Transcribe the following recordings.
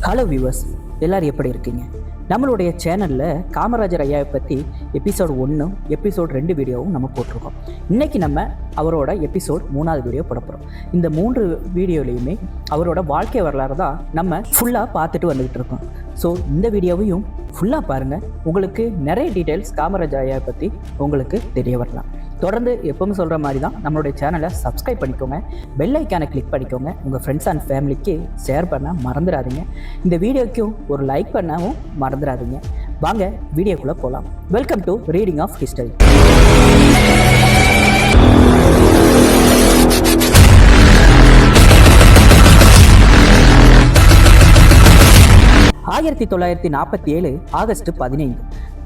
Hello viewers, எல்லோரும் எப்படி இருக்கீங்க? நம்மளுடைய சேனலில் காமராஜர் ஐயாவை பற்றி எபிசோடு 1, எபிசோடு 2 வீடியோவும் நம்ம போட்டிருக்கோம். இன்றைக்கி நம்ம அவரோட எபிசோட் 3வது வீடியோ போட போகிறோம். இந்த 3 வீடியோலையுமே அவரோட வாழ்க்கை வரலாறு தான் நம்ம ஃபுல்லாக பார்த்துட்டு வந்துக்கிட்டு இருக்கோம். ஸோ இந்த வீடியோவையும் ஃபுல்லாக பாருங்கள். உங்களுக்கு நிறைய டீட்டெயில்ஸ் காமராஜர் ஐயாவை பற்றி உங்களுக்கு தெரிய வரலாம். தொடர்ந்து எப்பவும் சொல்கிற மாதிரி தான் நம்மளுடைய சேனலை சப்ஸ்கிரைப் பண்ணிக்கோங்க, பெல் ஐக்கானை கிளிக் பண்ணிக்கோங்க, உங்கள் ஃப்ரெண்ட்ஸ் அண்ட் ஃபேமிலிக்கு ஷேர் பண்ண மறந்துடாதீங்க. இந்த வீடியோக்கும் ஒரு லைக் பண்ணவும் மறந்துடாதீங்க. வாங்க வீடியோக்குள்ளே போகலாம். Welcome to reading of history. 1947 August 15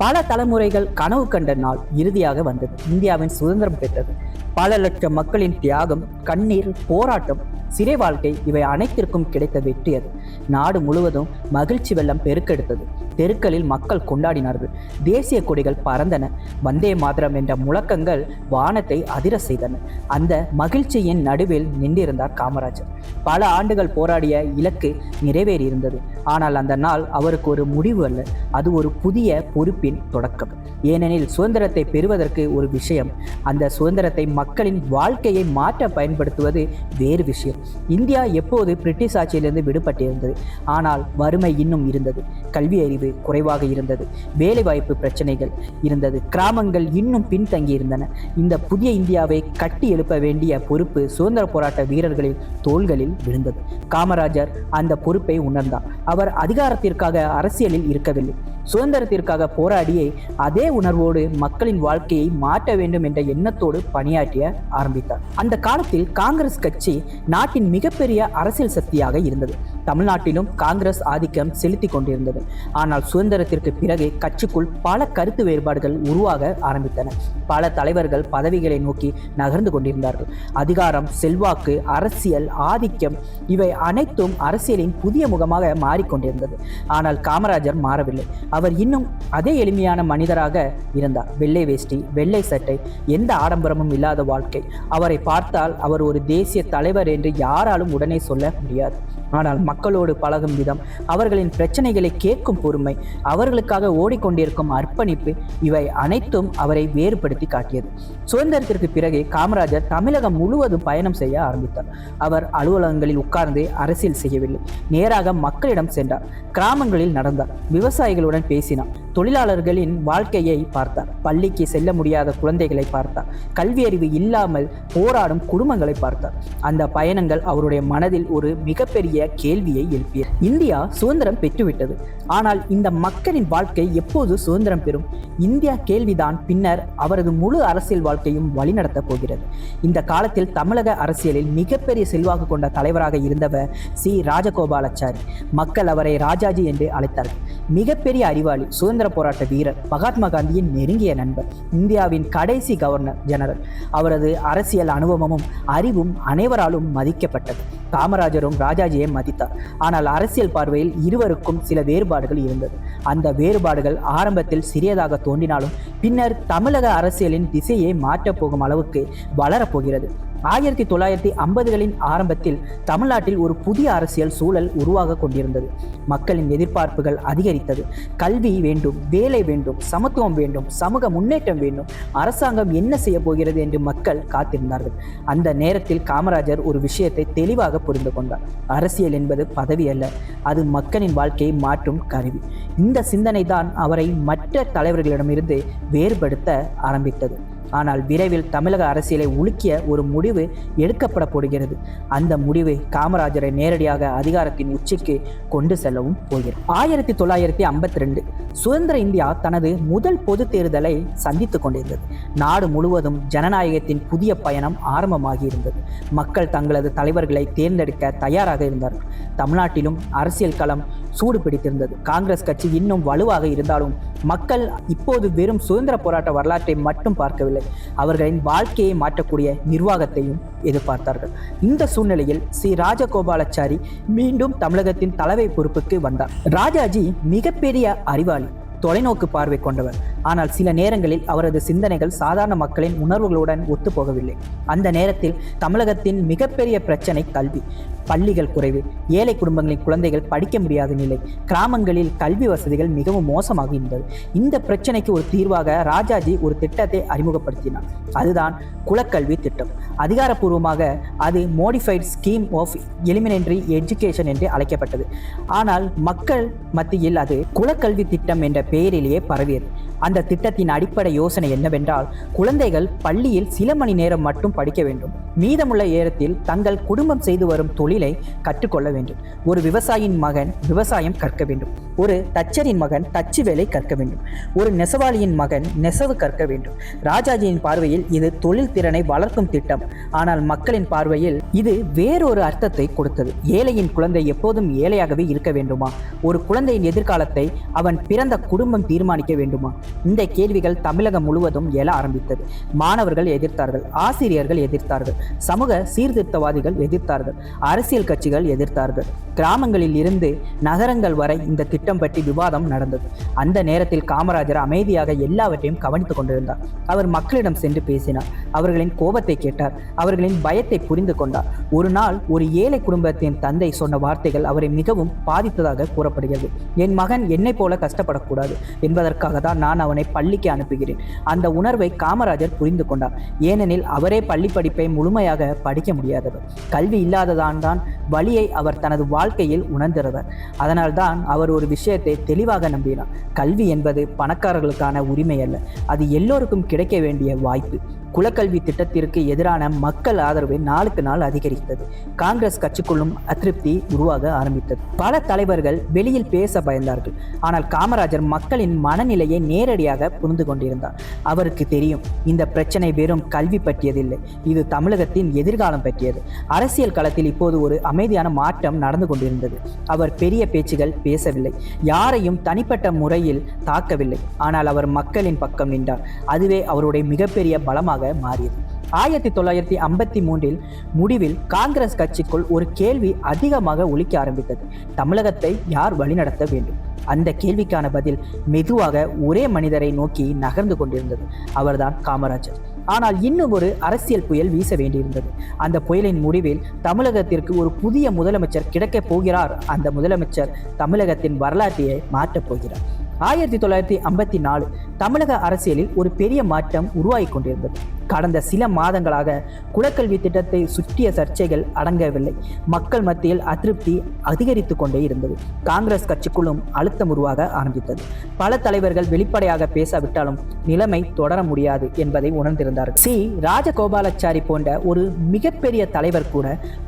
பல தலைமுறைகள் கனவு கண்ட நாள் இறுதியாக வந்தது. இந்தியாவின் சுதந்திரம் பெற்றது. பல லட்சம் மக்களின் தியாகம், கண்ணீர், போராட்டம், சிறை வாழ்க்கை இவை அனைத்திற்கும் கிடைத்த வெற்றி அது. நாடு முழுவதும் மகிழ்ச்சி வெள்ளம் பெருக்கெடுத்தது. தெருக்களில் மக்கள் கொண்டாடினார்கள். தேசிய கொடிகள் பறந்தன. வந்தே மாதரம் என்ற முழக்கங்கள் வானத்தை அதிர செய்தன. அந்த மகிழ்ச்சியின் நடுவில் நின்றிருந்தார் காமராஜர். பல ஆண்டுகள் போராடிய இலக்கு நிறைவேறியிருந்தது. ஆனால் அந்த நாள் அவருக்கு ஒரு முடிவு அல்ல, அது ஒரு புதிய பொறுப்பின் தொடக்கம். ஏனெனில் சுதந்திரத்தை பெறுவதற்கு ஒரு விஷயம், அந்த சுதந்திரத்தை மக்களின் வாழ்க்கையை மாற்ற பயன்படுத்துவது வேறு விஷயம். இந்தியா எப்போது பிரிட்டிஷ் ஆட்சியிலிருந்து விடுபட்டிருந்தது. ஆனால் வறுமை இன்னும் இருந்தது, கல்வி அறிவு குறைவாக இருந்தது, வேலைவாய்ப்பு பிரச்சனைகள் இருந்தது, கிராமங்கள் இன்னும் பின்தங்கி இருந்தன. இந்த புதிய இந்தியாவை கட்டி எழுப்ப வேண்டிய பொறுப்பு சுதந்திர போராட்ட வீரர்களின் தோள்களில் விழுந்தது. காமராஜர் அந்த பொறுப்பை உணர்ந்தார். அவர் அதிகாரத்திற்காக அரசியலில் இருக்கவில்லை, சுதந்திரத்திற்காக போராடியே அதே உணர்வோடு மக்களின் வாழ்க்கையை மாற்ற வேண்டும் என்ற எண்ணத்தோடு பணியாற்றிய ஆரம்பித்தார். அந்த காலத்தில் காங்கிரஸ் கட்சி நாட்டின் மிகப்பெரிய அரசியல் சக்தியாக இருந்தது. தமிழ்நாட்டிலும் காங்கிரஸ் ஆதிக்கம் செலுத்தி கொண்டிருந்தது. ஆனால் சுதந்திரத்திற்கு பிறகு கட்சிக்குள் பல கருத்து வேறுபாடுகள் உருவாக ஆரம்பித்தன. பல தலைவர்கள் பதவிகளை நோக்கி நகர்ந்து கொண்டிருந்தார்கள். அதிகாரம், செல்வாக்கு, அரசியல் ஆதிக்கம் இவை அனைத்தும் அரசியலின் புதிய முகமாக மாறிக்கொண்டிருந்தது. ஆனால் காமராஜர் மாறவில்லை. அவர் இன்னும் அதே எளிமையான மனிதராக இருந்தார். வெள்ளை வேஷ்டி, வெள்ளை சட்டை, எந்த ஆடம்பரமும் இல்லாத வாழ்க்கை. அவரை பார்த்தால் அவர் ஒரு தேசிய தலைவர் என்று யாராலும் உடனே சொல்ல முடியாது. ஆனால் மக்களோடு பழகும் விதம், அவர்களின் பிரச்சனைகளை கேட்கும் பொறுமை, அவர்களுக்காக ஓடிக்கொண்டிருக்கும் அர்ப்பணிப்பு இவை அனைத்தும் அவரை வேறுபடுத்தி காட்டியது. சுதந்திரத்திற்கு பிறகு காமராஜர் தமிழகம் முழுவதும் பயணம் செய்ய ஆரம்பித்தார். அவர் அலுவலகங்களில் உட்கார்ந்து அரசியல் செய்யவில்லை, நேராக மக்களிடம் சென்றார். கிராமங்களில் நடந்தார், விவசாயிகளுடன் பேசினார், தொழிலாளர்களின் வாழ்க்கையை பார்த்தார், பள்ளிக்கு செல்ல முடியாத குழந்தைகளை பார்த்தார், கல்வி அறிவு இல்லாமல் போராடும் குடும்பங்களை பார்த்தார். அந்த பயணங்கள் அவருடைய மனதில் ஒரு மிகப்பெரிய கேள்வியை எழுப்பியது. இந்தியா சுதந்திரம் பெற்றுவிட்டது, ஆனால் இந்த மக்களின் வாழ்க்கை எப்போது சுதந்திரம் பெறும்? இந்தியா கேள்விதான் பின்னர் அவரது முழு அரசியல் வாழ்க்கையும் வழிநடத்தப் போகிறது. இந்த காலத்தில் தமிழக அரசியலில் மிகப்பெரிய செல்வாக்கு கொண்ட தலைவராக இருந்தவர் சி. ராஜகோபாலாச்சாரி. மக்கள் அவரை ராஜாஜி என்று அழைத்தார்கள். மிகப்பெரிய அறிவாளி, சுதந்திர போராட்ட வீரர், மகாத்மா காந்தியின் நெருங்கிய நண்பர், இந்தியாவின் கடைசி கவர்னர் ஜெனரல். அவரது அரசியல் அனுபவமும் அறிவும் அனைவராலும் மதிக்கப்பட்டது. காமராஜரும் ராஜாஜியை மதித்தார். ஆனால் அரசியல் பார்வையில் இருவருக்கும் சில வேறுபாடுகள் இருந்தது. அந்த வேறுபாடுகள் ஆரம்பத்தில் சிறியதாக தோன்றினாலும் பின்னர் தமிழக அரசியலின் திசையை மாற்றப் போகும் அளவுக்கு வளரப்போகிறது. 1950களின் ஆரம்பத்தில் தமிழ்நாட்டில் ஒரு புதிய அரசியல் சூழல் உருவாக கொண்டிருந்தது. மக்களின் எதிர்பார்ப்புகள் அதிகரித்தது. கல்வி வேண்டும், வேலை வேண்டும், சமத்துவம் வேண்டும், சமூக முன்னேற்றம் வேண்டும். அரசாங்கம் என்ன செய்ய போகிறது என்று மக்கள் காத்திருந்தார்கள். அந்த நேரத்தில் காமராஜர் ஒரு விஷயத்தை தெளிவாக புரிந்து கொண்டார். அரசியல் என்பது பதவி அல்ல, அது மக்களின் வாழ்க்கையை மாற்றும் கருவி. இந்த சிந்தனை தான் அவரை மற்ற தலைவர்களிடமிருந்து வேறுபடுத்த ஆரம்பித்தது. ஆனால் விரைவில் தமிழக அரசியலை உலுக்கிய ஒரு முடிவு எடுக்கப்பட போகிறது. அந்த முடிவு காமராஜரை நேரடியாக அதிகாரத்தின் உச்சிக்கு கொண்டு செல்லவும் போகிறது. 1952 சுதந்திர இந்தியா தனது முதல் பொது தேர்தலை சந்தித்துக் கொண்டிருந்தது. நாடு முழுவதும் ஜனநாயகத்தின் புதிய பயணம் ஆரம்பமாகியிருந்தது. மக்கள் தங்களது தலைவர்களை தேர்ந்தெடுக்க தயாராக இருந்தார்கள். தமிழ்நாட்டிலும் அரசியல் களம் சூடு பிடித்திருந்தது. காங்கிரஸ் கட்சி இன்னும் வலுவாக இருந்தாலும் மக்கள் இப்போது வெறும் சுதந்திர போராட்ட வரலாற்றை மட்டும் பார்க்கவில்லை, அவர்களின் வாழ்க்கையை மாற்றக்கூடிய நிர்வாகத்தையும் எதிர்பார்த்தார்கள். இந்த சூழ்நிலையில் சி. ராஜகோபாலாச்சாரி மீண்டும் தமிழகத்தின் தலைமை பொறுப்புக்கு வந்தார். ராஜாஜி மிகப்பெரிய அறிவாளி, தொலைநோக்கு பார்வை கொண்டவர். ஆனால் சில நேரங்களில் அவரது சிந்தனைகள் சாதாரண மக்களின் உணர்வுகளுடன் ஒத்துப்போகவில்லை. அந்த நேரத்தில் தமிழகத்தின் மிகப்பெரிய பிரச்சனை கல்வி. பள்ளிகள் குறைவு, ஏழை குடும்பங்களின் குழந்தைகள் படிக்க முடியாத நிலை, கிராமங்களில் கல்வி வசதிகள் மிகவும் மோசமாக இருந்தது. இந்த பிரச்சனைக்கு ஒரு தீர்வாக ராஜாஜி ஒரு திட்டத்தை அறிமுகப்படுத்தினார். அதுதான் குலக்கல்வி திட்டம். அதிகாரப்பூர்வமாக அது modified scheme of elementary education என்று அழைக்கப்பட்டது. ஆனால் மக்கள் மத்தியில் அது குலக்கல்வி திட்டம் என்ற பெயரிலேயே பரவியது. அந்த திட்டத்தின் அடிப்படை யோசனை என்னவென்றால், குழந்தைகள் பள்ளியில் சில மணி நேரம் மட்டும் படிக்க வேண்டும். மீதமுள்ள நேரத்தில் தங்கள் குடும்பம் செய்து வரும் தொழிலை கற்றுக்கொள்ள வேண்டும். ஒரு விவசாயியின் மகன் விவசாயம் கற்க வேண்டும். ஒரு தச்சரின் மகன் தச்சு வேலை கற்க வேண்டும். ஒரு நெசவாளியின் மகன் நெசவு கற்க வேண்டும். ராஜாஜியின் பார்வையில் இது தொழில் திறனை வளர்க்கும் திட்டம். ஆனால் மக்களின் பார்வையில் இது வேறொரு அர்த்தத்தை கொடுத்தது. ஏழையின் குழந்தை எப்போதும் ஏழையாகவே இருக்க வேண்டுமா? ஒரு குழந்தையின் எதிர்காலத்தை அவன் பிறந்த குடும்பம் தீர்மானிக்க வேண்டுமா? இந்த கேள்விகள் தமிழகம் முழுவதும் எழ ஆரம்பித்தது. மாணவர்கள் எதிர்த்தார்கள், ஆசிரியர்கள் எதிர்த்தார்கள், சமூக சீர்திருத்தவாதிகள் எதிர்த்தார்கள், அரசியல் கட்சிகள் எதிர்த்தார்கள். கிராமங்களில் இருந்து நகரங்கள் வரை இந்த திட்டம் பற்றி விவாதம் நடந்தது. அந்த நேரத்தில் காமராஜர் அமைதியாக எல்லாவற்றையும் கவனித்துக் கொண்டிருந்தார். அவர் மக்களிடம் சென்று பேசினார். அவர்களின் கோபத்தை கேட்டார். அவர்களின் பயத்தை புரிந்து கொண்டார். ஒரு நாள் ஒரு ஏழை குடும்பத்தின் தந்தை சொன்ன வார்த்தைகள் அவரை மிகவும் பாதித்ததாக கூறப்படுகிறது. என் மகன் என்னை போல கஷ்டப்படக்கூடாது என்பதற்காக தான் நான் அவனை பள்ளிக்கு அனுப்புகிறேன். அந்த உணர்வை காமராஜர் புரிந்து கொண்டார். ஏனெனில் அவரே பள்ளி படிப்பை முழுமையாக படிக்க முடியாதவர். கல்வி இல்லாததான் வழியை அவர் தனது வாழ்க்கையில் உணர்ந்தவர். அதனால்தான் அவர் ஒரு விஷயத்தை தெளிவாக நம்பினார். கல்வி என்பது பணக்காரர்களுக்கான உரிமை அல்ல, அது எல்லோருக்கும் கிடைக்க வேண்டிய வாய்ப்பு. குலக்கல்வி திட்டத்திற்கு எதிரான மக்கள் ஆதரவு நாளுக்கு நாள் அதிகரித்தது. காங்கிரஸ் கட்சிக்குள்ளும் அதிருப்தி உருவாக ஆரம்பித்தது. பல தலைவர்கள் வெளியில் பேச பயந்தார்கள். ஆனால் காமராஜர் மக்களின் மனநிலையை நேரடியாக புரிந்து கொண்டிருந்தார். அவருக்கு தெரியும், இந்த பிரச்சனை வெறும் கல்வி பற்றியதில்லை, இது தமிழகத்தின் எதிர்காலம் பற்றியது. அரசியல் களத்தில் இப்போது ஒரு அமைதியான மாற்றம் நடந்து கொண்டிருந்தது. அவர் பெரிய பேச்சுகள் பேசவில்லை, யாரையும் தனிப்பட்ட முறையில் தாக்கவில்லை. ஆனால் அவர் மக்களின் பக்கம் நின்றார். அதுவே அவருடைய மிகப்பெரிய பலமாக மாறியது. 1953 முடிவில் காங்கிரஸ் கட்சிக்குள் ஒரு கேள்வி அதிகமாக ஒலிக்க ஆரம்பித்தது. தமிழகத்தை யார் வழிநடத்த வேண்டும்? அந்த கேள்விக்கான பதில் மெதுவாக ஒரே மனிதரை நோக்கி நகர்ந்து கொண்டிருந்தது. அவர்தான் காமராஜர். ஆனால் இன்னும் ஒரு அரசியல் புயல் வீச வேண்டியிருந்தது. அந்த புயலின் முடிவில் தமிழகத்திற்கு ஒரு புதிய முதலமைச்சர் கிடைக்கப் போகிறார். அந்த முதலமைச்சர் தமிழகத்தின் வரலாற்றையே மாற்றப் போகிறார். 1954 தமிழக அரசியலில் ஒரு பெரிய மாற்றம் உருவாகி கொண்டிருந்தது. கடந்த சில மாதங்களாக குலக்கல்வி திட்டத்தை சுற்றிய சர்ச்சைகள் அடங்கவில்லை. மக்கள் மத்தியில் அதிருப்தி அதிகரித்து கொண்டே இருந்தது. காங்கிரஸ் கட்சிக்குள்ளும் அழுத்தம் உருவாக ஆரம்பித்தது. பல தலைவர்கள் வெளிப்படையாக பேசாவிட்டாலும் நிலைமை தொடர முடியாது என்பதை உணர்ந்திருந்தார்கள். ராஜகோபாலாச்சாரி போன்ற ஒரு மிகப்பெரிய தலைவர் கூட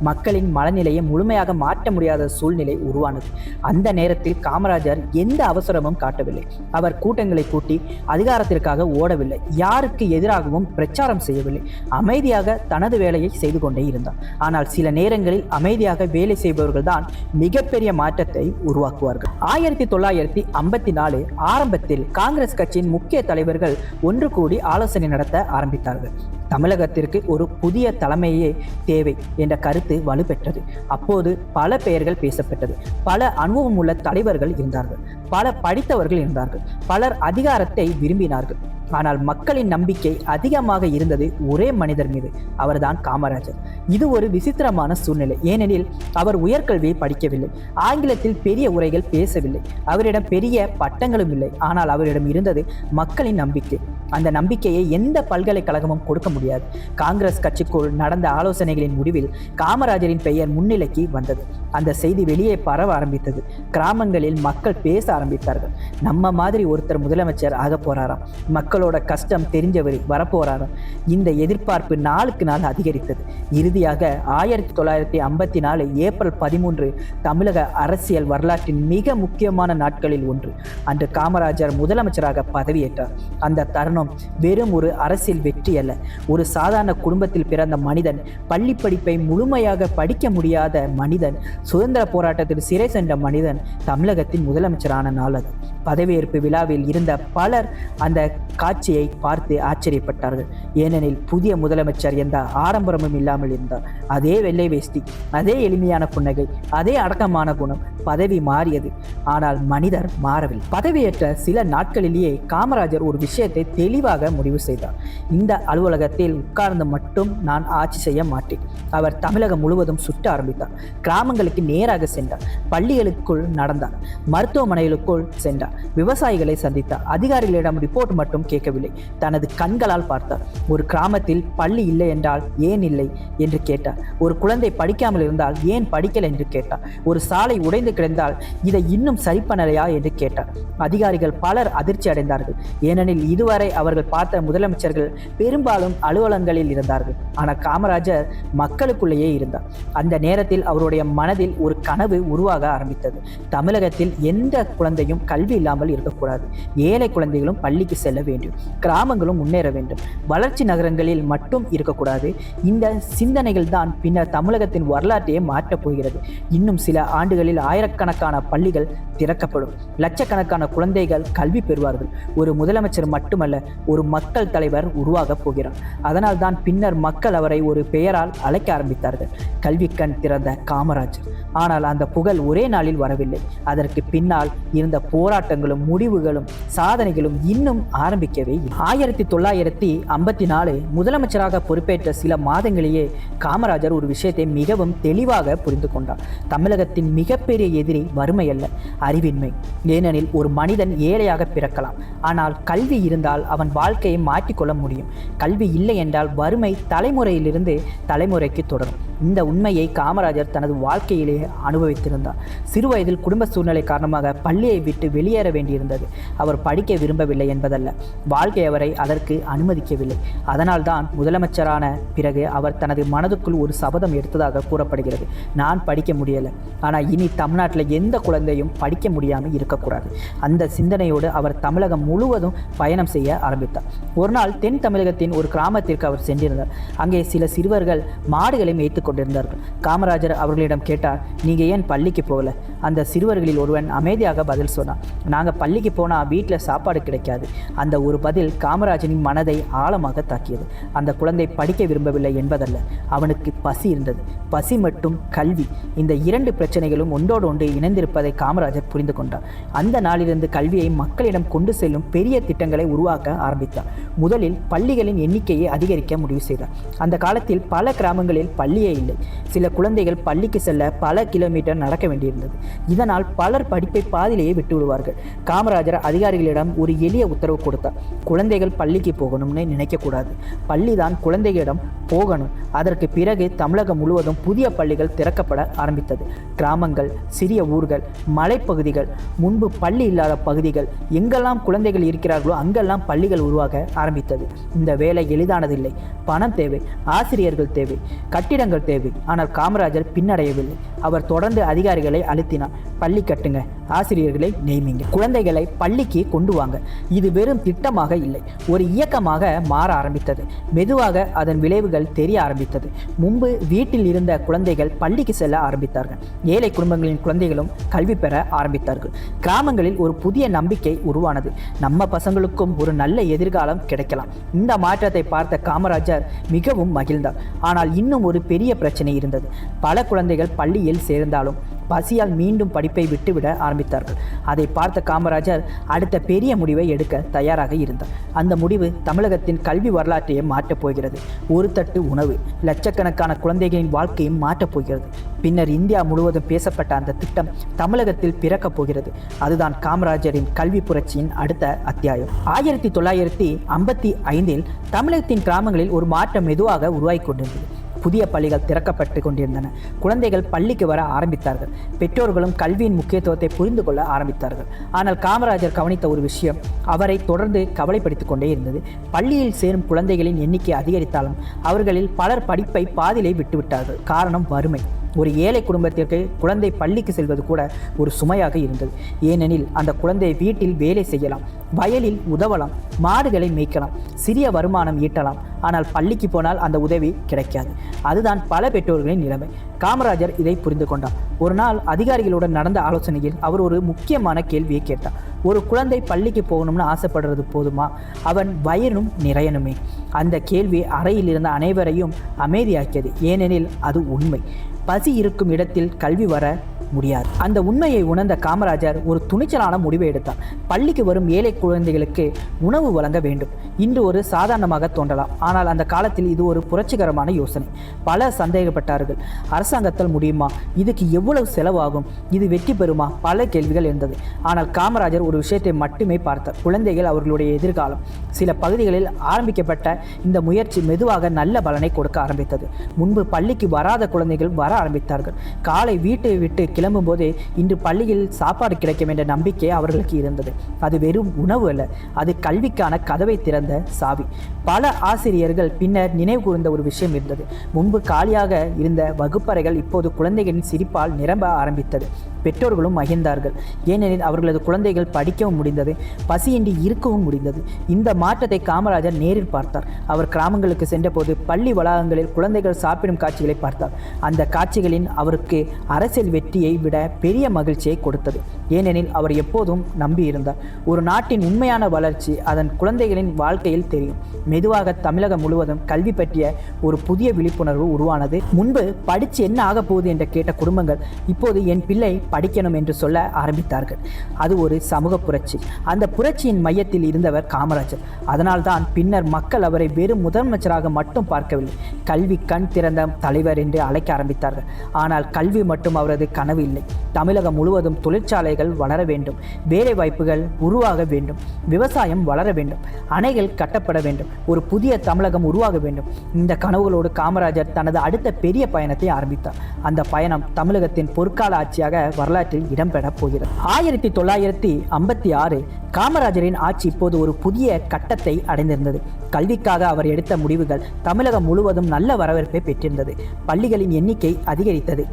மக்களின் மனநிலையை முழுமையாக மாற்ற முடியாத சூழ்நிலை உருவானது. அந்த நேரத்தில் காமராஜர் எந்த அவசரமும் காட்டவில்லை. அவர் கூட்டங்களை கூட்டி அதிகாரத்திற்காக ஓடவில்லை. யாருக்கு எதிராகவும் பிரச்சாரம் செய்யவில்லை. அமைதியாக தனது வேலையை செய்து கொண்டே இருந்தார். ஆனால் சில நேரங்களில் அமைதியாக வேலை செய்பவர்கள் தான் மிகப்பெரிய மாற்றத்தை உருவாக்குவார்கள். 1954 ஆரம்பத்தில் காங்கிரஸ் கட்சியின் முக்கிய தலைவர்கள் ஒன்று கூடி ஆலோசனை நடத்த ஆரம்பித்தார்கள். தமிழகத்திற்கு ஒரு புதிய தலைமையே தேவை என்ற கருத்து வலுப்பெற்றது. அப்போது பல பெயர்கள் பேசப்பட்டது. பல அனுபவம் உள்ள தலைவர்கள் இருந்தார்கள். பல படித்தவர்கள் இருந்தார்கள். பலர் அதிகாரத்தை விரும்பினார்கள். ஆனால் மக்களின் நம்பிக்கை அதிகமாக இருந்தது ஒரே மனிதர் மீது. அவர்தான் காமராஜர். இது ஒரு விசித்திரமான சூழ்நிலை. ஏனெனில் அவர் உயர்கல்வியை படிக்கவில்லை, ஆங்கிலத்தில் பெரிய உரைகள் பேசவில்லை, அவரிடம் பெரிய பட்டங்களும் இல்லை. ஆனால் அவரிடம் இருந்தது மக்களின் நம்பிக்கை. அந்த நம்பிக்கையை எந்த பல்கலைக்கழகமும் கொடுக்க முடியாது. காங்கிரஸ் கட்சிக்குள் நடந்த ஆலோசனைகளின் முடிவில் காமராஜரின் பெயர் முன்னிலைக்கு வந்தது. அந்த செய்தி வெளியே பரவ ஆரம்பித்தது. கிராமங்களில் மக்கள் பேச ஆரம்பித்தார்கள். நம்ம மாதிரி ஒருத்தர் முதலமைச்சர் ஆக போறாராம், மக்களோட கஷ்டம் தெரிஞ்சவர் வரப்போறாராம். இந்த எதிர்பார்ப்பு நாளுக்கு நாள் அதிகரித்தது. இறுதியாக 1954 ஏப்ரல் 13 தமிழக அரசியல் வரலாற்றின் மிக முக்கியமான நாட்களில் ஒன்று. அன்று காமராஜர் முதலமைச்சராக பதவியேற்றார். அந்த தருணம் வெறும் ஒரு அரசியல் வெற்றி அல்ல. ஒரு சாதாரண குடும்பத்தில் பிறந்த மனிதன், பள்ளி படிப்பை முழுமையாக படிக்க முடியாத மனிதன், சுதந்திர போராட்டத்தில் சிறை சென்ற மனிதன் தமிழகத்தின் முதலமைச்சரான நாள் அது. பதவியேற்பு விழாவில் இருந்த பலர் அந்த காட்சியை பார்த்து ஆச்சரியப்பட்டார்கள். ஏனெனில் புதிய முதலமைச்சர் எந்த ஆடம்பரமும் இல்லாமல் இருந்தார். அதே வெள்ளை வேஷ்டி, அதே எளிமையான புன்னகை, அதே அடக்கமான குணம். பதவி மாறியது, ஆனால் மனிதர் மாறவில்லை. பதவியேற்ற சில நாட்களிலேயே காமராஜர் ஒரு விஷயத்தை தெளிவாக முடிவு செய்தார். இந்த அலுவலகத்தில் உட்கார்ந்து மட்டும் நான் ஆட்சி செய்ய மாட்டேன். அவர் தமிழகம் முழுவதும் சுற்ற ஆரம்பித்தார். கிராமங்களுக்கு நேராக சென்றார். பள்ளிகளுக்குள் நடந்தார். மருத்துவமனைகளுக்குள் சென்றார். விவசாயிகளை சந்தித்தார். அதிகாரிகளிடம் ரிப்போர்ட் மட்டும் கேட்கவில்லை, தனது கண்களால் பார்த்தார். ஒரு கிராமத்தில் பள்ளி இல்லை என்றால் ஏன் இல்லை என்று கேட்டார். ஒரு குழந்தை படிக்காமல் இருந்தால் ஏன் படிக்கல என்று கேட்டார். ஒரு சாலை உடைந்து கிடந்தால் இதை இன்னும் சரி பண்ணலையா என்று கேட்டார். அதிகாரிகள் பலர் அதிர்ச்சி அடைந்தார்கள். ஏனெனில் இதுவரை அவர்கள் பார்த்த முதலமைச்சர்கள் பெரும்பாலும் அலுவலகங்களில் இருந்தார்கள். ஆனால் காமராஜர் மக்களுக்குள்ளேயே இருந்தார். அந்த நேரத்தில் அவருடைய மனதில் ஒரு கனவு உருவாக ஆரம்பித்தது. தமிழகத்தில் எந்த குழந்தையும் கல்வி இல்லாமல் இருக்கக்கூடாது. ஏழை குழந்தைகளும் பள்ளிக்கு செல்ல வேண்டும். கிராமங்களும் முன்னேற வேண்டும். வளர்ச்சி நகரங்களில் மட்டும் இருக்கக்கூடாது. இந்த சிந்தனைகள் தான் பின்னர் தமிழகத்தின் வரலாற்றையே மாற்றப் போகிறது. இன்னும் சில ஆண்டுகளில் ஆயிரக்கணக்கான பள்ளிகள் திறக்கப்படும். லட்சக்கணக்கான குழந்தைகள் கல்வி பெறுவார்கள். ஒரு முதலமைச்சர் மட்டுமல்ல, ஒரு மக்கள் தலைவர் உருவாக போகிறார். அதனால் தான் பின்னர் மக்கள் அவரை ஒரு பெயரால் அழைக்க ஆரம்பித்தார்கள், கல்விக்கண் திறந்த காமராஜர். ஆனால் அந்த புகழ் ஒரே நாளில் வரவில்லை. அதற்கு பின்னால் இருந்த போராட்டங்களும் முடிவுகளும் சாதனைகளும் இன்னும் ஆரம்பிக்கவே. 1954 முதலமைச்சராக பொறுப்பேற்ற சில மாதங்களிலேயே காமராஜர் ஒரு விஷயத்தை மிகவும் தெளிவாக புரிந்து கொண்டார். தமிழகத்தின் மிகப்பெரிய எதிரி வறுமை அல்ல, அறிவின்மை. ஏனெனில் ஒரு மனிதன் ஏழையாக பிறக்கலாம், ஆனால் கல்வி இருந்தால் அவன் வாழ்க்கையை மாற்றிக்கொள்ள முடியும். கல்வி இல்லை என்றால் வறுமை தலைமுறையிலிருந்து தலைமுறைக்கு தொடரும். இந்த உண்மையை காமராஜர் தனது வாழ்க்கையிலேயே அனுபவித்திருந்தார். சிறுவயதில் குடும்ப சூழ்நிலை காரணமாக பள்ளியை விட்டு வெளியேற வேண்டியிருந்தது. அவர் படிக்க விரும்பவில்லை என்பதல்ல, வாழ்க்கை அவரை அதற்கு அனுமதிக்கவில்லை. அதனால்தான் முதலமைச்சரான பிறகு அவர் தனது மனதுக்குள் ஒரு சபதம் எடுத்ததாக கூறப்படுகிறது. நான் படிக்க முடியலை, ஆனால் இனி தமிழ்நாட்டில் எந்த குழந்தையும் படிக்க முடியாமல் இருக்கக்கூடாது. அந்த சிந்தனையோடு அவர் தமிழகம் முழுவதும் பயணம் செய்ய ஆரம்பித்தார். ஒரு நாள் தென் தமிழகத்தின் ஒரு கிராமத்திற்கு அவர் சென்றிருந்தார். அங்கே சில சிறுவர்கள் மாடுகளை மேய்த்து கொண்டிருந்தார்கள். காமராஜர் அவர்களிடம் கேட்டார், நீங்க ஏன் பள்ளிக்கு போகல? அந்த சிறுவர்களில் ஒருவன் அமைதியாக பதில் சொன்னான், நாங்கள் பள்ளிக்கு போனால் வீட்டில் சாப்பாடு கிடைக்காது. அந்த ஒரு பதில் காமராஜரின் மனதை ஆழமாக தாக்கியது. அந்த குழந்தை படிக்க விரும்பவில்லை என்பதல்ல, அவனுக்கு பசி இருந்தது. பசி மற்றும் கல்வி, இந்த இரண்டு பிரச்சனைகளும் ஒன்றோடு ஒன்று இணைந்திருப்பதை காமராஜர் புரிந்து கொண்டார். அந்த நாளிலிருந்து கல்வியை மக்களிடம் கொண்டு செல்லும் பெரிய திட்டங்களை உருவாக்க ஆரம்பித்தார். முதலில் பள்ளிகளின் எண்ணிக்கையை அதிகரிக்க முடிவு செய்தார். அந்த காலத்தில் பல கிராமங்களில் பள்ளியே இல்லை. சில குழந்தைகள் பள்ளிக்கு செல்ல பல கிலோமீட்டர் நடக்க வேண்டியிருந்தது. இதனால் பலர் படிப்பை பாதிலேயே விட்டு விடுவார்கள். காமராஜர் அதிகாரிகளிடம் ஒரு எளிய உத்தரவு கொடுத்தார். குழந்தைகள் பள்ளிக்கு போகணும்னு நினைக்கக்கூடாது, பள்ளிதான் குழந்தைகளிடம் போகணும். அதற்கு பிறகு தமிழகம் முழுவதும் புதிய பள்ளிகள் திறக்கப்பட ஆரம்பித்தது. கிராமங்கள், சிறிய ஊர்கள், மலைப்பகுதிகள், முன்பு பள்ளி இல்லாத பகுதிகள், எங்கெல்லாம் குழந்தைகள் இருக்கிறார்களோ அங்கெல்லாம் பள்ளிகள் உருவாக ஆரம்பித்தது. இந்த வேலை எளிதானதில்லை. பணம் தேவை, ஆசிரியர்கள் தேவை, கட்டிடங்கள் தேவை. ஆனால் காமராஜர் பின்னடையவில்லை. அவர் தொடர்ந்து அதிகாரிகளை அழுத்தினார், பள்ளி கட்டுங்க, ஆசிரியர்களை நியமிங்க, குழந்தைகளை பள்ளிக்கு கொண்டு வாங்க. இது வெறும் திட்டமாக இல்லை, ஒரு இயக்கமாக மாற ஆரம்பித்தது. மெதுவாக அதன் விளைவுகள் தெரிய ஆரம்பித்தது. முன்பு வீட்டில் இருந்த குழந்தைகள் பள்ளிக்கு செல்ல ஆரம்பித்தார்கள். ஏழை குடும்பங்களின் குழந்தைகளும் கல்வி பெற ஆரம்பித்தார்கள். கிராமங்களில் ஒரு புதிய நம்பிக்கை உருவானது. நம்ம பசங்களுக்கும் ஒரு நல்ல எதிர்காலம் கிடைக்கலாம். இந்த மாற்றத்தை பார்த்த காமராஜர் மிகவும் மகிழ்ந்தார். ஆனால் இன்னும் ஒரு பெரிய பிரச்சனை இருந்தது. பல குழந்தைகள் பள்ளியில் சேர்ந்தாலும் பசியால் மீண்டும் படிப்பை விட்டுவிட ஆரம்பித்தார்கள். அதை பார்த்த காமராஜர் அடுத்த பெரிய முடிவை எடுக்க தயாராக இருந்தார். அந்த முடிவு தமிழகத்தின் கல்வி வரலாற்றையே மாற்றப் போகிறது. ஒரு தட்டு உணவு, லட்சக்கணக்கான குழந்தைகளின் வாழ்க்கையும் மாற்றப் போகிறது. பின்னர் இந்தியா முழுவதும் பேசப்பட்ட அந்த திட்டம் தமிழகத்தில் பிறக்கப் போகிறது. அதுதான் காமராஜரின் கல்வி புரட்சியின் அடுத்த அத்தியாயம். 1955 தமிழகத்தின் கிராமங்களில் ஒரு மாற்றம் மெதுவாக உருவாகி கொண்டிருந்தது. புதிய பள்ளிகள் திறக்கப்பட்டு கொண்டிருந்தன. குழந்தைகள் பள்ளிக்கு வர ஆரம்பித்தார்கள். பெற்றோர்களும் கல்வியின் முக்கியத்துவத்தை புரிந்து கொள்ள ஆரம்பித்தார்கள். ஆனால் காமராஜர் கவனித்த ஒரு விஷயம் அவரை தொடர்ந்து கவலைப்படுத்திக் கொண்டே இருந்தது. பள்ளியில் சேரும் குழந்தைகளின் எண்ணிக்கை அதிகரித்தாலும் அவர்களில் பலர் படிப்பை பாதியிலே விட்டுவிட்டார்கள். காரணம் வறுமை. ஒரு ஏழை குடும்பத்திற்கு குழந்தை பள்ளிக்கு செல்வது கூட ஒரு சுமையாக இருந்தது. ஏனெனில் அந்த குழந்தை வீட்டில் வேலை செய்யலாம், வயலில் உதவலாம், மாடுகளை மேய்க்கலாம், சிறிய வருமானம் ஈட்டலாம். ஆனால் பள்ளிக்கு போனால் அந்த உதவி கிடைக்காது. அதுதான் பல பெற்றோர்களின் நிலைமை. காமராஜர் இதை புரிந்து கொண்டார். ஒரு நாள் அதிகாரிகளுடன் நடந்த ஆலோசனையில் அவர் ஒரு முக்கியமான கேள்வியை கேட்டார். ஒரு குழந்தை பள்ளிக்கு போகணும்னு ஆசைப்படுறது போதுமா? அவன் வயிறும் நிறையணுமே. அந்த கேள்வி அறையில் இருந்த அனைவரையும் அமைதியாக்கியது. ஏனெனில் அது உண்மை. பசி இருக்கும் இடத்தில் கல்வி வர முடியாது. அந்த உண்மையை உணர்ந்த காமராஜர் ஒரு துணிச்சலான முடிவை எடுத்தார். பள்ளிக்கு வரும் ஏழை குழந்தைகளுக்கு உணவு வழங்க வேண்டும். இன்று ஒரு சாதாரணமாக தோன்றலாம், ஆனால் அந்த காலத்தில் இது ஒரு புரட்சிகரமான யோசனை. பல சந்தேகப்பட்டார்கள். அரசாங்கத்தால் முடியுமா? இதுக்கு எவ்வளவு செலவாகும்? இது வெற்றி பெறுமா? பல கேள்விகள் இருந்தது. ஆனால் காமராஜர் ஒரு விஷயத்தை மட்டுமே பார்த்தார்: குழந்தைகள், அவர்களுடைய எதிர்காலம். சில பகுதிகளில் ஆரம்பிக்கப்பட்ட இந்த முயற்சி மெதுவாக நல்ல பலனை கொடுக்க ஆரம்பித்தது. முன்பு பள்ளிக்கு வராத குழந்தைகள் வர ஆரம்பித்தார்கள். காலை வீட்டை விட்டு கிளம்பும் போதே இன்று பள்ளியில் சாப்பாடு கிடைக்கும் என்ற நம்பிக்கை அவர்களுக்கு இருந்தது. அது வெறும் உணவு அல்ல, அது கல்விக்கான கதவை திறந்த சாவி. பல ஆசிரியர்கள் பின்னர் நினைவு கூர்ந்த ஒரு விஷயம் இருந்தது. முன்பு காலியாக இருந்த வகுப்பறைகள் இப்போது குழந்தைகளின் சிரிப்பால் நிரம்ப ஆரம்பித்தது. பெற்றோர்களும் மகிழ்ந்தார்கள். ஏனெனில் அவர்களது குழந்தைகள் படிக்கவும் முடிந்தது, பசியின்றி இருக்கவும் முடிந்தது. இந்த மாற்றத்தை காமராஜர் நேரில் பார்த்தார். அவர் கிராமங்களுக்கு சென்றபோது பள்ளி வளாகங்களில் குழந்தைகள் சாப்பிடும் காட்சிகளை பார்த்தார். அந்த காட்சிகளின் அவருக்கு அரசியல் வெற்றியை விட பெரிய மகிழ்ச்சியை கொடுத்தது. ஏனெனில் அவர் எப்போதும் நம்பியிருந்தார், ஒரு நாட்டின் உண்மையான வளர்ச்சி அதன் குழந்தைகளின் வாழ்க்கையில் தெரியும். மெதுவாக தமிழகம் முழுவதும் கல்வி பற்றிய ஒரு புதிய விழிப்புணர்வு உருவானது. முன்பு படித்து என்ன ஆக போகுது என்று கேட்ட குடும்பங்கள் இப்போது என் பிள்ளை படிக்கணும் என்று சொல்ல ஆரம்பித்தார்கள். அது ஒரு சமூக புரட்சி. அந்த புரட்சியின் மையத்தில் இருந்தவர் காமராஜர். அதனால்தான் பின்னர் மக்கள் அவரை வெறும் முதலமைச்சராக மட்டும் பார்க்கவில்லை, கல்வி கண் திறந்த தலைவர் என்று அழைக்க ஆரம்பித்தார்கள். ஆனால் கல்வி மட்டும் அவரது கனவு இல்லை. தமிழகம் முழுவதும் தொழிற்சாலைகள் வளர வேண்டும், வேலை வாய்ப்புகள் உருவாக வேண்டும், விவசாயம் வளர வேண்டும், அணைகள் கட்டப்பட வேண்டும், ஒரு புதிய தமிழகம் உருவாக வேண்டும். இந்த கனவுகளோடு காமராஜர் தனது அடுத்த பெரிய பயணத்தை ஆரம்பித்தார். அந்த பயணம் தமிழகத்தின் பொற்கால ஆட்சியாக வரலாற்றில் இடம்பெற போகிறது. 1956 காமராஜரின் ஆட்சி இப்போது ஒரு புதிய கட்டத்தை அடைந்திருந்தது. கல்விக்காக அவர் எடுத்த முடிவுகள் தமிழகம் முழுவதும் நல்ல வரவேற்பை பெற்றிருந்தது. பள்ளிகளின் எண்ணிக்கை அதிகரித்தது,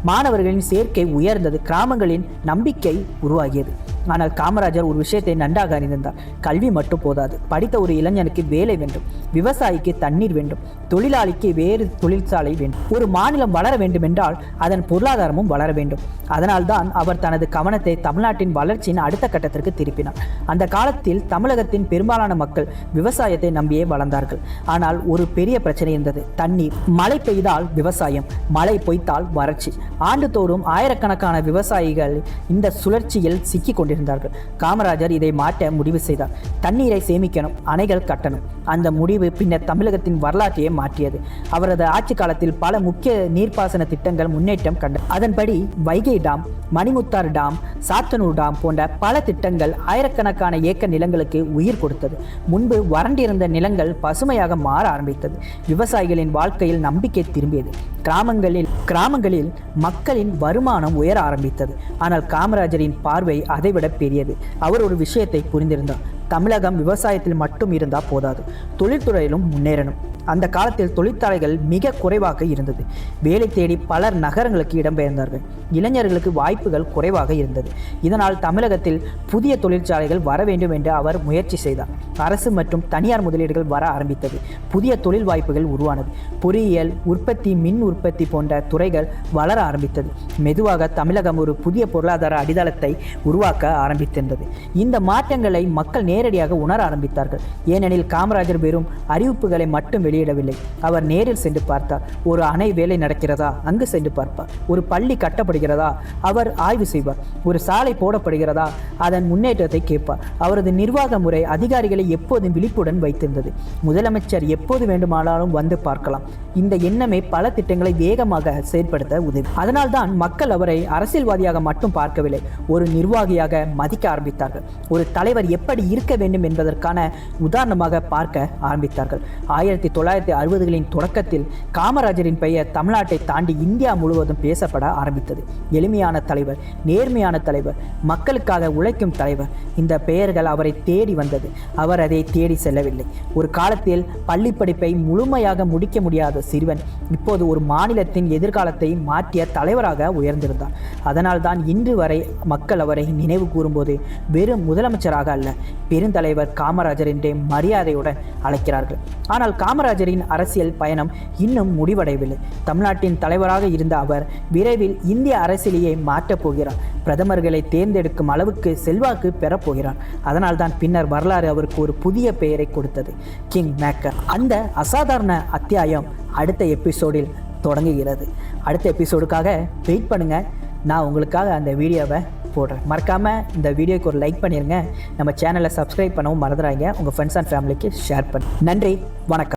மாணவர்களின் சேர்க்கை உயர்ந்தது, கிராமங்களின் நம்பிக்கை உருவாகியது. ஆனால் காமராஜர் ஒரு விஷயத்தை நன்றாக அறிந்திருந்தார்: கல்வி மட்டும் போதாது. படித்த ஒரு இளைஞனுக்கு வேலை வேண்டும், விவசாயிக்கு தண்ணீர் வேண்டும், தொழிலாளிக்கு வேறு தொழிற்சாலை வேண்டும். ஒரு மாநிலம் வளர வேண்டும் என்றால் அதன் பொருளாதாரமும் வளர வேண்டும். அதனால்தான் அவர் தனது கவனத்தை தமிழ்நாட்டின் வளர்ச்சியின் அடுத்த கட்டத்திற்கு திருப்பினார். அந்த காலத்தில் தமிழகத்தின் பெரும்பாலான மக்கள் விவசாயத்தை நம்பியே வளர்ந்தார்கள். ஆனால் ஒரு பெரிய பிரச்சனை இருந்தது: தண்ணீர். மழை பெய்தால் விவசாயம், மழை பொய்த்தால் வறட்சி. ஆண்டுதோறும் ஆயிரக்கணக்கான விவசாயிகள் இந்த சுழற்சியில் சிக்கி கொண்டிருந்தார்கள். காமராஜர் இதை மாற்ற முடிவு செய்தார். தண்ணீரை சேமிக்கணும், அணைகள் கட்டணும். அந்த முடிவு பின்னர் தமிழகத்தின் வரலாற்றையே மாற்றியது. அவரது ஆட்சி காலத்தில் பல முக்கிய நீர்ப்பாசன திட்டங்கள் முன்னேற்றம் கண்டன. அதன்படி Vaigai Tom, Manimuthar Tom, Sathanur Tom போன்ற பல திட்டங்கள் ஆயிரக்கணக்கான ஏக்கர் நிலங்களுக்கு உயிர் கொடுத்தது. முன்பு வறண்டிருந்த நிலங்கள் பசுமையாக மாற ஆரம்பித்தது. விவசாயிகளின் வாழ்க்கையில் நம்பிக்கை திரும்பியது. கிராமங்களில் மக்களின் வருமானம் உயர ஆரம்பித்தது. ஆனால் காமராஜரின் பார்வை அதைவிட பெரியது. அவர் ஒரு விஷயத்தை புரிந்திருந்தார்: தமிழகம் விவசாயத்தில் மட்டும் இருந்தால் போதாது, தொழில்துறையிலும் முன்னேறணும். அந்த காலத்தில் தொழிற்சாலைகள் மிக குறைவாக இருந்தது. வேலை தேடி பலர் நகரங்களுக்கு இடம்பெயர்ந்தார்கள். இளைஞர்களுக்கு வாய்ப்புகள் குறைவாக இருந்தது. இதனால் தமிழகத்தில் புதிய தொழிற்சாலைகள் வர வேண்டும் என்று அவர் முயற்சி செய்தார். அரசு மற்றும் தனியார் முதலீடுகள் வர ஆரம்பித்தது. புதிய தொழில் வாய்ப்புகள் உருவானது. பொறியியல், உற்பத்தி, மின் உற்பத்தி போன்ற துறைகள் வளர ஆரம்பித்தது. மெதுவாக தமிழகம் ஒரு புதிய பொருளாதார அடித்தளத்தை உருவாக்க ஆரம்பித்திருந்தது. இந்த மாற்றங்களை மக்கள் நேரடியாக உணர ஆரம்பித்தார்கள். ஏனெனில் காமராஜர் வெறும் அறிவிப்புகளை மட்டும் வெளியிடவில்லை, அவர் நேரில் சென்று பார்த்தார். ஒரு அணை வேலை நடக்கிறதா, அங்கு சென்று பார்ப்பார். ஒரு பள்ளி கட்டப்படுகிறதா, அவர் ஆய்வு செய்வார். ஒரு சாலை போடப்படுகிறதா, அதன் முன்னேற்றத்தை கேட்பார். அவரது நிர்வாக முறை அதிகாரிகளை எப்போதும் விழிப்புடன் வைத்திருந்தது. முதலமைச்சர் எப்போது வேண்டுமானாலும் வந்து பார்க்கலாம். இந்த எண்ணமே பல திட்டங்களை வேகமாக செயல்படுத்த உதவி. அதனால்தான் மக்கள் அவரை அரசியல்வாதியாக மட்டும் பார்க்கவில்லை, ஒரு நிர்வாகியாக மதிக்க ஆரம்பித்தார்கள். ஒரு தலைவர் எப்படி இருக்க வேண்டும் என்பதற்கான உதாரணமாக பார்க்க ஆரம்பித்தார்கள். 1960களின் தொடக்கத்தில் காமராஜரின் பெயர் தமிழ்நாட்டை தாண்டி இந்தியா முழுவதும் பேசப்பட ஆரம்பித்தது. எளிமையான தலைவர், நேர்மையான தலைவர், மக்களுக்காக உழைக்கும் தலைவர். இந்த பெயர்கள் அவரை தேடி வந்தது. அவர் அவர் அதை தேடி செல்லவில்லை. ஒரு காலத்தில் பள்ளி படிப்பை முழுமையாக முடிக்க முடியாத சிறுவன் இப்போது ஒரு மாநிலத்தின் எதிர்காலத்தை மாற்றிய தலைவராக உயர்ந்திருந்தார். அதனால்தான் இன்று வரை மக்கள் அவரை நினைவு கூறும்போது வெறும் முதலமைச்சராக அல்ல, பெருந்தலைவர் காமராஜர் என்றே மரியாதையுடன் அழைக்கிறார்கள். ஆனால் காமராஜரின் அரசியல் பயணம் இன்னும் முடிவடையவில்லை. தமிழ்நாட்டின் தலைவராக இருந்த அவர் விரைவில் இந்திய அரசியலையே மாற்றப் போகிறார். பிரதமர்களை தேர்ந்தெடுக்கும் அளவுக்கு செல்வாக்கு பெறப்போகிறார். அதனால்தான் பின்னர் வரலாறு அவருக்கு ஒரு புதிய பெயரை கொடுத்தது, கிங் மேக்கர். அந்த அசாதாரண அத்தியாயம் அடுத்த எபிசோடில் தொடங்குகிறது. அடுத்த எபிசோடுக்காக வெயிட் பண்ணுங்க. நான் உங்களுக்காக அந்த வீடியோவை போடுறேன். மறக்காமல் இந்த வீடியோக்கு ஒரு லைக் பண்ணிடுங்க. நம்ம சேனலை சப்ஸ்கிரைப் பண்ணவும் மறந்துடாதீங்க. உங்கள் ஃப்ரெண்ட்ஸ் அண்ட் ஃபேமிலிக்கு ஷேர் பண்ணுங்க. நன்றி, வணக்கம்.